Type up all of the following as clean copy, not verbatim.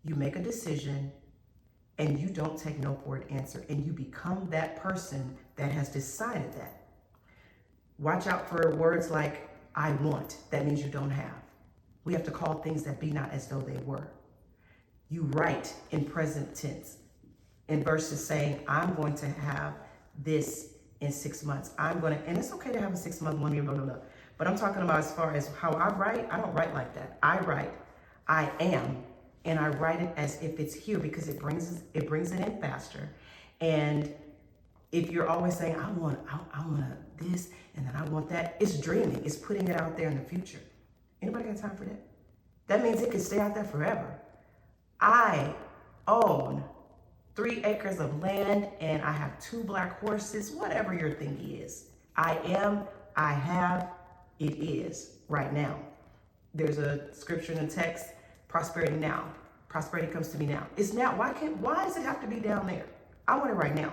You make a decision and you don't take no for an answer, and you become that person that has decided that. Watch out for words like I want. That means you don't have. We have to call things that be not as though they were. You write in present tense in verses saying, I'm going to have this in 6 months. And it's okay to have a 6 month, 1 year, no. But I'm talking about as far as how I write, I don't write like that. I write, I am, and I write it as if it's here because it brings it in faster. And if you're always saying, I want this, and then I want that, it's dreaming. It's putting it out there in the future. Anybody got time for that? That means it can stay out there forever. I own 3 acres of land and I have 2 black horses, whatever your thing is. I am, I have, it is right now. There's a scripture in the text, prosperity now. Prosperity comes to me now. It's now. Why does it have to be down there? I want it right now.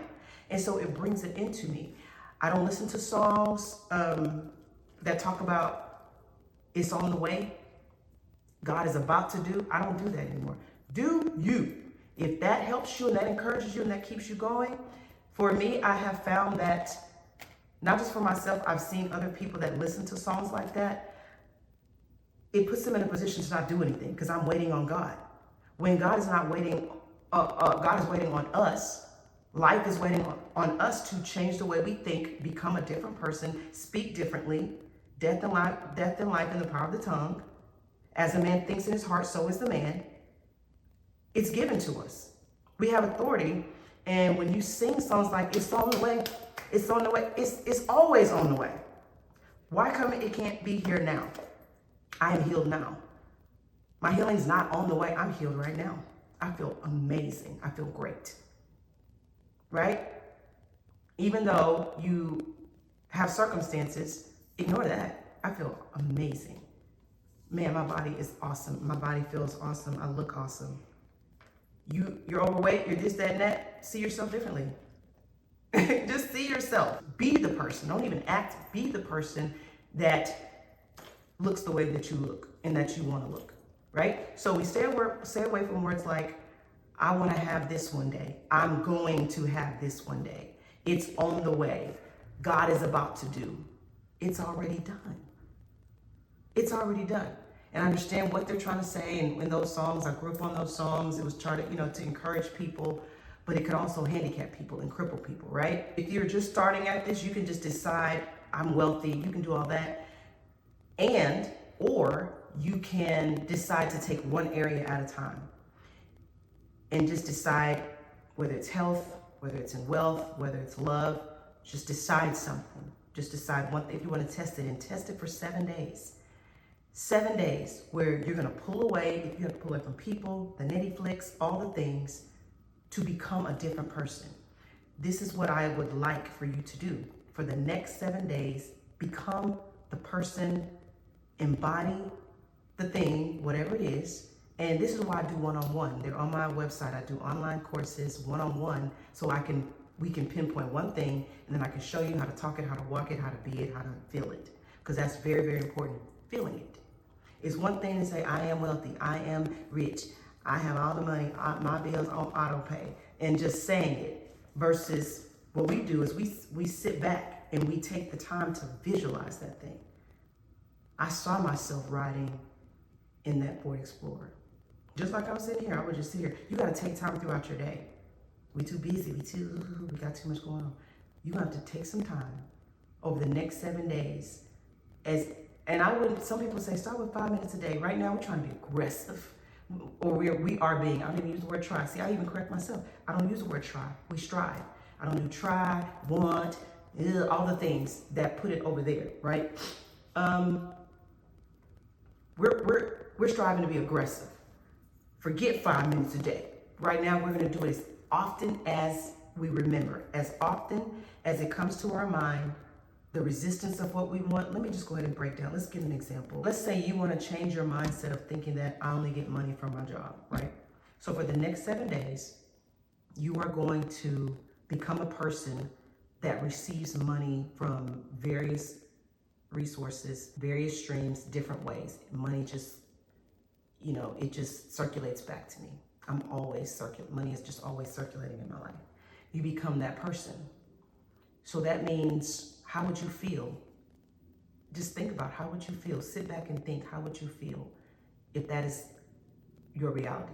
And so it brings it into me. I don't listen to songs that talk about it's on the way. God is about to do. I don't do that anymore. Do you? If that helps you and that encourages you and that keeps you going, for me, I have found that, not just for myself, I've seen other people that listen to songs like that. It puts them in a position to not do anything because I'm waiting on God. When God is not waiting, God is waiting on us. Life is waiting on us to change the way we think, become a different person, speak differently. Death and life in the power of the tongue. As a man thinks in his heart, so is the man. It's given to us. We have authority. And when you sing songs like it's on the way, it's on the way, it's always on the way. Why come it can't be here now? I am healed now. My healing is not on the way. I'm healed right now. I feel amazing. I feel great. Right? Even though you have circumstances, ignore that. I feel amazing. Man, my body is awesome. My body feels awesome. I look awesome. You're overweight, you're this, that, and that. See yourself differently. Just see yourself. Be the person. Don't even act. Be the person that looks the way that you look and that you want to look. Right? So we stay away from words like, I want to have this one day. I'm going to have this one day. It's on the way. God is about to do. It's already done. It's already done. And I understand what they're trying to say. And in those songs, I grew up on those songs. It was charted, to encourage people, but it could also handicap people and cripple people, right? If you're just starting at this, you can just decide, I'm wealthy. You can do all that. Or you can decide to take one area at a time and just decide whether it's health, whether it's in wealth, whether it's love, just decide something. Just decide one thing. If you want to test it, and test it for 7 days. 7 days where you're going to pull away, if you have to pull away from people, the nitty flicks, all the things, to become a different person. This is what I would like for you to do. For the next 7 days, become the person, embody the thing, whatever it is. And this is why I do one-on-one. They're on my website. I do online courses, one-on-one, so we can pinpoint one thing, and then I can show you how to talk it, how to walk it, how to be it, how to feel it. Because that's very, very important, feeling it. It's one thing to say, I am wealthy, I am rich, I have all the money, my bills on auto pay, and just saying it, versus what we do is we sit back and we take the time to visualize that thing. I saw myself riding in that Ford Explorer. Just like I was sitting here, I would just sit here. You got to take time throughout your day. We too busy, we got too much going on. You have to take some time over the next 7 days. Some people say, start with 5 minutes a day. Right now, we're trying to be aggressive. Or we are being, I don't even use the word try. See, I even correct myself. I don't use the word try. We strive. I don't do try, want, all the things that put it over there, right? We're striving to be aggressive. Forget 5 minutes a day. Right now, we're going to do it as often as we remember, as often as it comes to our mind, the resistance of what we want. Let me just go ahead and break down. Let's give an example. Let's say you want to change your mindset of thinking that I only get money from my job, right? So for the next 7 days, you are going to become a person that receives money from various resources, various streams, different ways. Money just, it just circulates back to me. Money is just always circulating in my life. You become that person. So that means, how would you feel? Just think about, how would you feel? Sit back and think, how would you feel if that is your reality?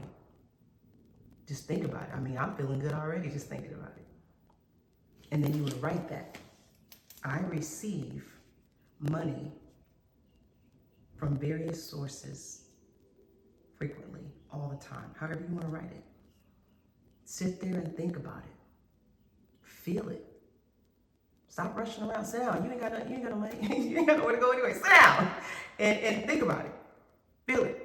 Just think about it. I mean, I'm feeling good already just thinking about it. And then you would write that. I receive money from various sources frequently, all the time, however you want to write it. Sit there and think about it. Feel it. Stop rushing around. Sit down. You ain't got no money. You ain't got nowhere to go anyway. Sit down and think about it. Feel it.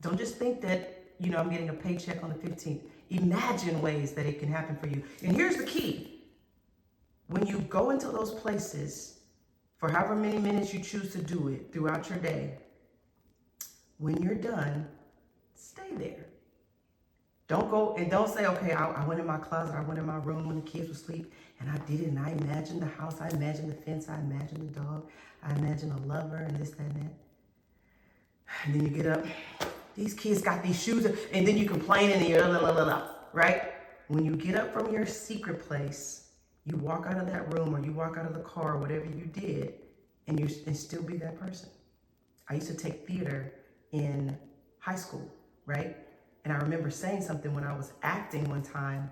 Don't just think that, I'm getting a paycheck on the 15th. Imagine ways that it can happen for you. And here's the key. When you go into those places, for however many minutes you choose to do it throughout your day, when you're done, stay there. Don't go and don't say, okay, I went in my closet, I went in my room when the kids were asleep, and I did it, and I imagined the house, I imagined the fence, I imagined the dog, I imagined a lover, and this, that, and that. And then you get up, these kids got these shoes, and then you complain and you're right? When you get up from your secret place, you walk out of that room or you walk out of the car, or whatever you did, and still be that person. I used to take theater in high school, right? And I remember saying something when I was acting one time.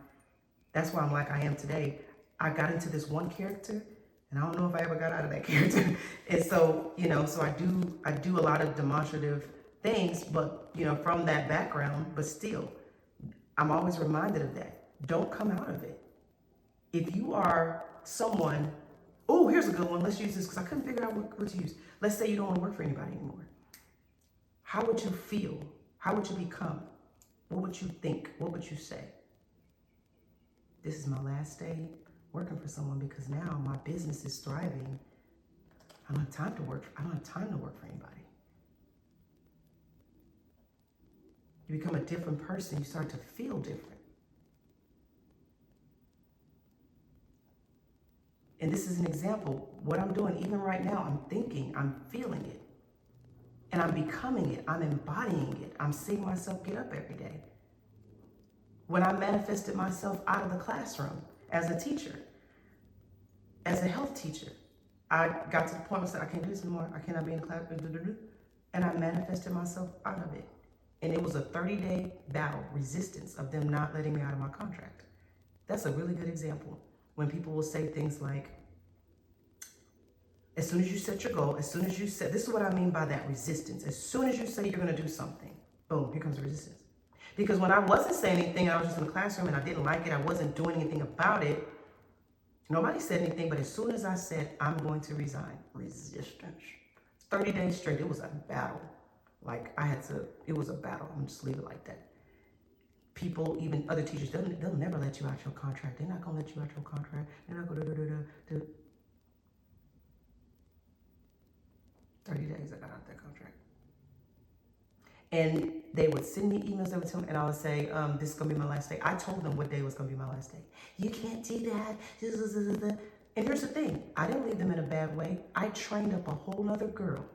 That's why I'm like I am today. I got into this one character, and I don't know if I ever got out of that character. And so, so I do a lot of demonstrative things, but, from that background, but still, I'm always reminded of that. Don't come out of it. If you are someone, oh, here's a good one. Let's use this because I couldn't figure out what to use. Let's say you don't want to work for anybody anymore. How would you feel? How would you become? What would you think? What would you say? This is my last day working for someone because now my business is thriving. I don't have time to work. I don't have time to work for anybody. You become a different person. You start to feel different. And this is an example. What I'm doing, even right now, I'm thinking, I'm feeling it. And I'm becoming it. I'm embodying it. I'm seeing myself get up every day. When I manifested myself out of the classroom as a teacher, as a health teacher, I got to the point where I said, I can't do this anymore. I cannot be in class. And I manifested myself out of it. And it was a 30-day battle, resistance of them not letting me out of my contract. That's a really good example. When people will say things like, as soon as you set your goal, this is what I mean by that resistance. As soon as you say you're going to do something, boom, here comes the resistance. Because when I wasn't saying anything, I was just in the classroom and I didn't like it, I wasn't doing anything about it, nobody said anything, but as soon as I said, I'm going to resign, resistance. 30 days straight, it was a battle. It was a battle. I'm just leave it like that. People, even other teachers, they'll never let you out your contract. They're not going to let you out your contract. They're not going to 30 days I got out that contract. And they would send me emails, they would tell me, and I would say, this is going to be my last day. I told them what day was going to be my last day. You can't do that. And here's the thing. I didn't leave them in a bad way. I trained up a whole nother girl.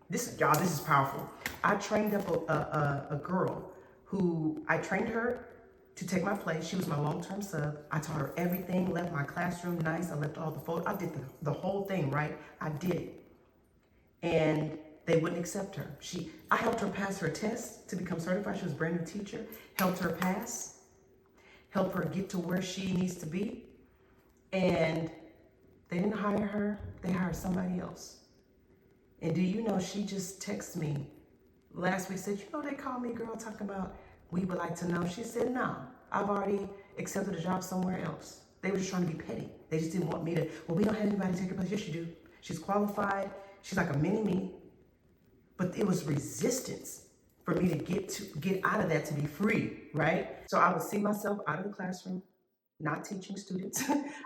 This is powerful. I trained up a girl who, I trained her to take my place. She was my long-term sub. I taught her everything, left my classroom nice. I left all the photos. I did the whole thing, right? I did it. And they wouldn't accept her. I helped her pass her test to become certified. She was a brand new teacher. Helped her pass. Helped her get to where she needs to be. And they didn't hire her. They hired somebody else. And do you know, she just texted me last week, said, they called me, girl, talking about, we would like to know. She said, no, I've already accepted a job somewhere else. They were just trying to be petty. They just didn't want me to, we don't have anybody to take her place. Yes, you do. She's qualified. She's like a mini-me. But it was resistance for me to get out of that, to be free, right? So I would see myself out of the classroom, not teaching students.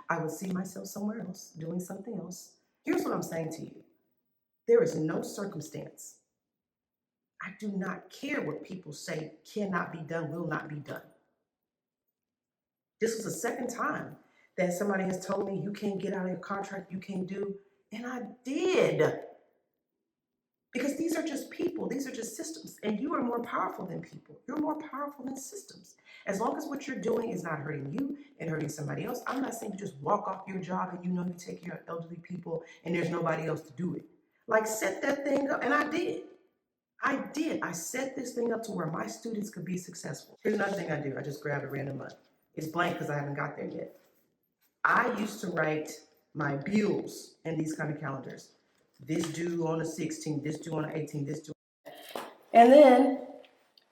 I would see myself somewhere else, doing something else. Here's what I'm saying to you. There is no circumstance. I do not care what people say cannot be done, will not be done. This was the second time that somebody has told me, you can't get out of your contract, you can't do, and I did. Because these are just people, these are just systems, and you are more powerful than people. You're more powerful than systems. As long as what you're doing is not hurting you and hurting somebody else, I'm not saying you just walk off your job and you know you take care of elderly people and there's nobody else to do it. Like, set that thing up, and I did. I set this thing up to where my students could be successful. Here's another thing I do. I just grabbed a random month. It's blank because I haven't got there yet. I used to write my bills in these kind of calendars. This due on the 16th, this due on the 18th, this due. And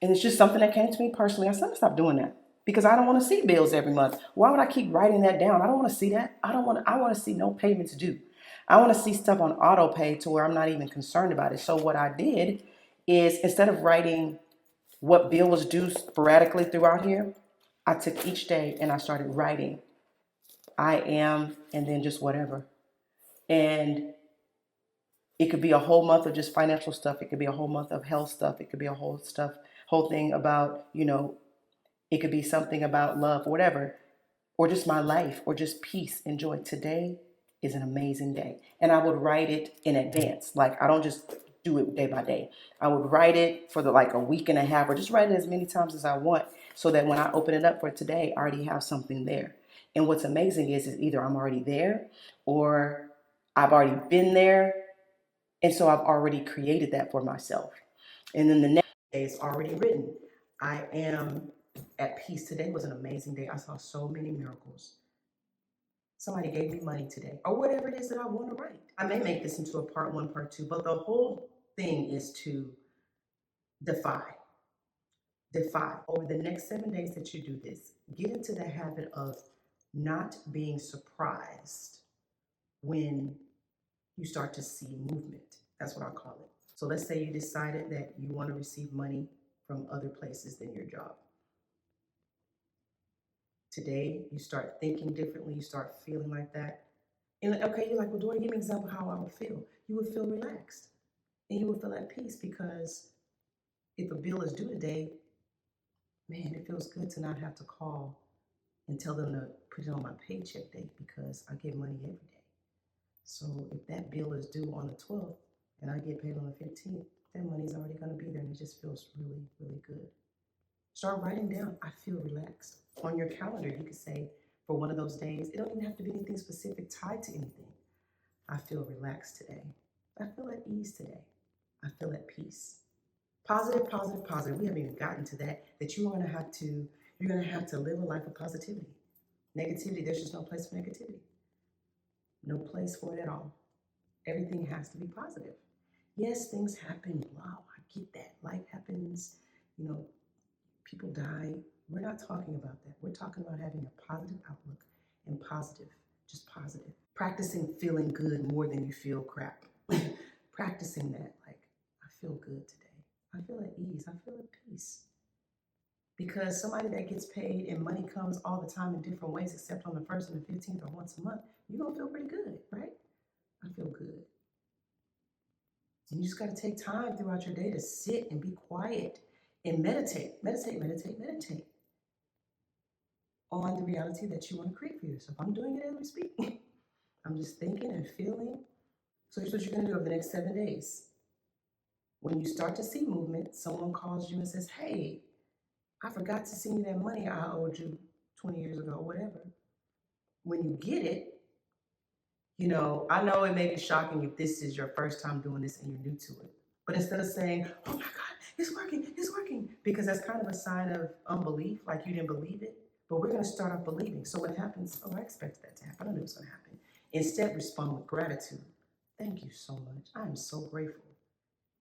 it's just something that came to me personally. I said, I'm gonna stop doing that because I don't want to see bills every month. Why would I keep writing that down? I don't want to see that. I want to see no payments due. I want to see stuff on auto pay to where I'm not even concerned about it. So what I did is, instead of writing what bill was due sporadically throughout here, I took each day and I started writing I am, and then just whatever. And it could be a whole month of just financial stuff. It could be a whole month of health stuff. It could be a whole thing about, it could be something about love or whatever, or just my life, or just peace and joy. Today is an amazing day. And I would write it in advance. Like, I don't just do it day by day. I would write it for a week and a half, or just write it as many times as I want, so that when I open it up for today, I already have something there. And what's amazing is either I'm already there, or I've already been there. And so I've already created that for myself. And then the next day is already written. I am at peace. Today was an amazing day. I saw so many miracles. Somebody gave me money today, or whatever it is that I want to write. I may make this into a part 1, part 2, but the whole thing is to defy. Over the next 7 days that you do this, get into the habit of not being surprised when you start to see movement. That's what I call it. So let's say you decided that you want to receive money from other places than your job. Today, you start thinking differently, you start feeling like that. And okay, you're like, well, Dory, give me an example of how I would feel. You would feel relaxed and you would feel at peace, because if a bill is due today, man, it feels good to not have to call and tell them to put it on my paycheck date, because I get money every day. So if that bill is due on the 12th and I get paid on the 15th, that money's already going to be there, and it just feels really, really good. Start writing down, I feel relaxed. On your calendar, you could say, for one of those days, it don't even have to be anything specific tied to anything. I feel relaxed today. I feel at ease today. I feel at peace. Positive, positive, positive. We haven't even gotten to that you're going to have to live a life of positivity. Negativity, there's just no place for negativity. No place for it at all. Everything has to be positive. Yes, things happen. Wow, I get that. Life happens. People die. We're not talking about that. We're talking about having a positive outlook, and positive, just positive. Practicing feeling good more than you feel crap. Practicing that, like, I feel good today. I feel at ease. I feel at peace. Because somebody that gets paid and money comes all the time in different ways, except on the 1st and the 15th or once a month, you're going to feel pretty good, right? I feel good. And you just got to take time throughout your day to sit and be quiet and meditate on the reality that you want to create for yourself. I'm doing it as we speak. I'm just thinking and feeling. So here's what you're going to do over the next 7 days. When you start to see movement, someone calls you and says, hey, I forgot to send you that money I owed you 20 years ago, whatever. When you get it, I know it may be shocking if this is your first time doing this and you're new to it. But instead of saying, oh my God, it's working, because that's kind of a sign of unbelief, like you didn't believe it. But we're going to start off believing. So what happens? Oh, I expected that to happen. I knew it was going to happen. Instead, respond with gratitude. Thank you so much. I am so grateful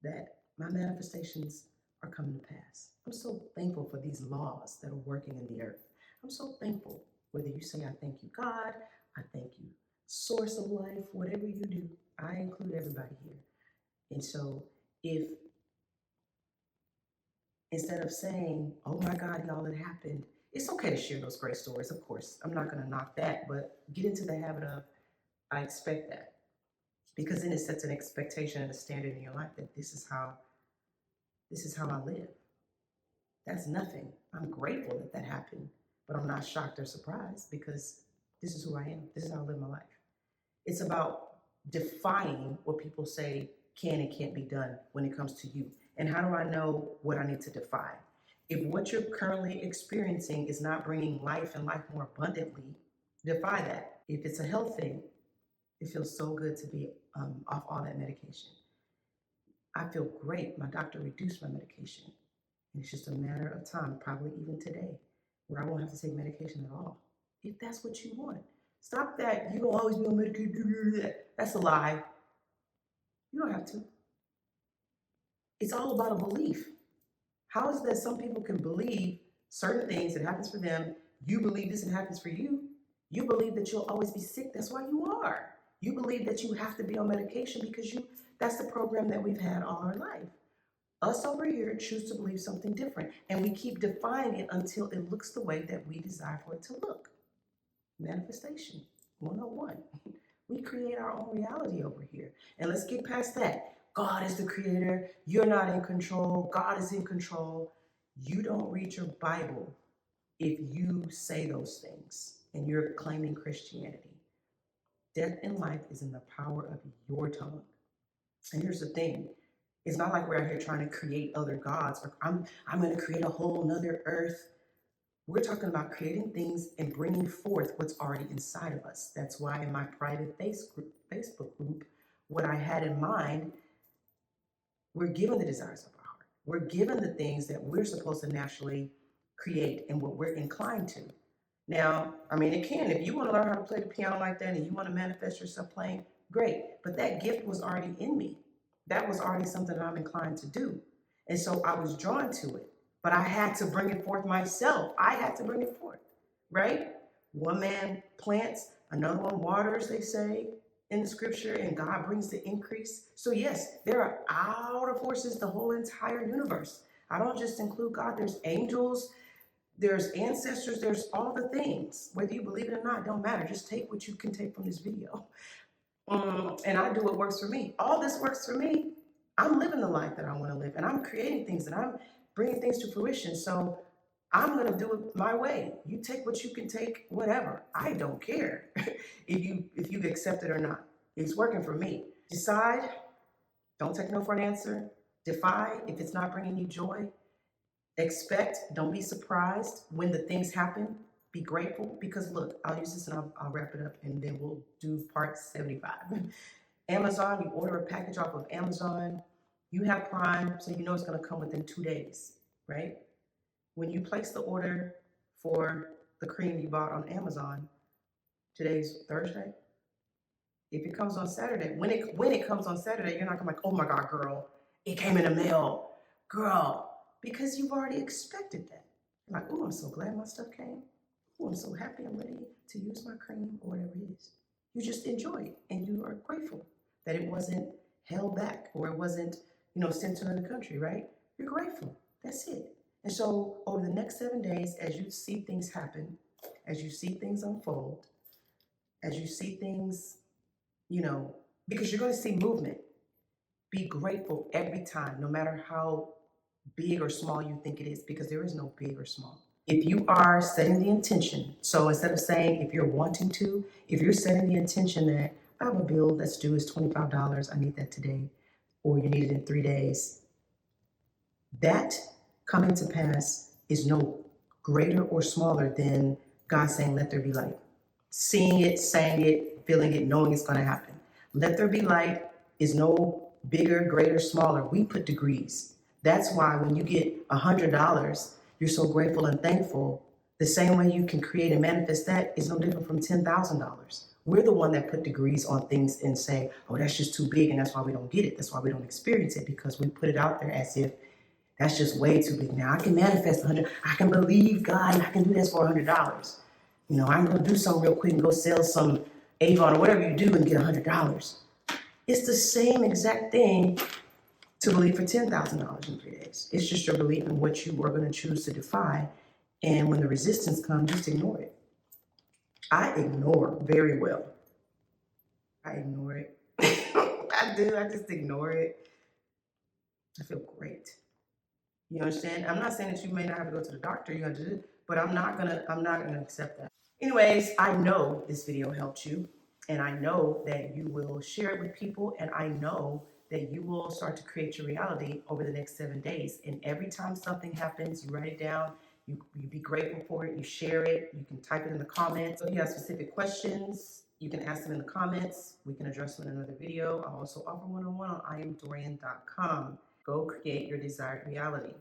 that my manifestations are coming to pass. I'm so thankful for these laws that are working in the earth. I'm so thankful. Whether you say, I thank you, God, I thank you, source of life, whatever you do, I include everybody here. And so if instead of saying, oh my God, y'all, it happened, it's okay to share those great stories, of course. I'm not going to knock that, but get into the habit of, I expect that. Because then it sets an expectation and a standard in your life that this is how I live. That's nothing. I'm grateful that that happened, but I'm not shocked or surprised, because this is who I am. This is how I live my life. It's about defying what people say can and can't be done when it comes to you. And how do I know what I need to defy? If what you're currently experiencing is not bringing life and life more abundantly, defy that. If it's a health thing, it feels so good to be off all that medication. I feel great. My doctor reduced my medication. And it's just a matter of time, probably even today, where I won't have to take medication at all. If that's what you want. Stop that. You don't always be on medication. That's a lie. You don't have to. It's all about a belief. How is it that some people can believe certain things that happens for them? You believe this and happens for you. You believe that you'll always be sick. That's why you are. You believe that you have to be on medication because that's the program that we've had all our life. Us over here choose to believe something different, and we keep defying it until it looks the way that we desire for it to look. Manifestation 101. We create our own reality over here. And let's get past that. God is the creator. You're not in control. God is in control. You don't read your Bible if you say those things and you're claiming Christianity. Death and life is in the power of your tongue. And here's the thing. It's not like we're out here trying to create other gods, or I'm going to create a whole nother earth. We're talking about creating things and bringing forth what's already inside of us. That's why in my private Facebook group, what I had in mind, we're given the desires of our heart. We're given the things that we're supposed to naturally create and what we're inclined to. Now, I mean, it can. If you want to learn how to play the piano like that and you want to manifest yourself playing, great. But that gift was already in me. That was already something that I'm inclined to do. And so I was drawn to it. But I had to bring it forth myself. I had to bring it forth, right? One man plants, another one waters, they say in the scripture, and God brings the increase. So yes, there are outer forces, the whole entire universe. I don't just include God. There's angels, there's ancestors, there's all the things. Whether you believe it or not, don't matter. Just take what you can take from this video. And I do what works for me. All this works for me. I'm living the life that I want to live, and I'm creating things, and I'm bringing things to fruition. So I'm going to do it my way. You take what you can take, whatever. I don't care if you accept it or not. It's working for me. Decide. Don't take no for an answer. Defy if it's not bringing you joy. Expect. Don't be surprised when the things happen. Be grateful, because look, I'll use this and I'll wrap it up, and then we'll do part 75. Amazon, you order a package off of Amazon. You have Prime, so you know it's going to come within 2 days, right? When you place the order for the cream you bought on Amazon, today's Thursday. If it comes on Saturday, when it comes on Saturday, you're not going to be like, oh my God, girl, it came in the mail, girl, because you've already expected that. You're like, oh, I'm so glad my stuff came. Oh, I'm so happy I'm ready to use my cream or whatever it is. You just enjoy it, and you are grateful that it wasn't held back or it wasn't, sent to another country, right? You're grateful. That's it. And so over the next 7 days, as you see things happen, as you see things unfold, as you see things, because you're going to see movement, be grateful every time, no matter how big or small you think it is, because there is no big or small. If you are setting the intention, so instead of saying if you're wanting to, if you're setting the intention that I have a bill that's due is $25, I need that today, or you need it in 3 days, that coming to pass is no greater or smaller than God saying, let there be light. Seeing it, saying it, feeling it, knowing it's going to happen. Let there be light is no bigger, greater, smaller. We put degrees. That's why when you get $100, you're so grateful and thankful. The same way you can create and manifest that is no different from $10,000. We're the one that put degrees on things and say, oh, that's just too big, and that's why we don't get it. That's why we don't experience it, because we put it out there as if that's just way too big. Now I can manifest 100. I can believe God, and I can do this for $100. I'm going to do something real quick and go sell some Avon or whatever you do and get $100. It's the same exact thing to believe for $10,000 in 3 days. It's just your belief in what you are going to choose to defy. And when the resistance comes, just ignore it. I ignore very well. I ignore it. I do. I just ignore it. I feel great. You understand? I'm not saying that you may not have to go to the doctor. You have to do it, but I'm not gonna accept that. Anyways, I know this video helped you, and I know that you will share it with people, and I know that you will start to create your reality over the next 7 days. And every time something happens, you write it down, you be grateful for it, you share it, you can type it in the comments. If you have specific questions, you can ask them in the comments. We can address them in another video. I'll also offer one-on-one on IamDorian.com. Go create your desired reality.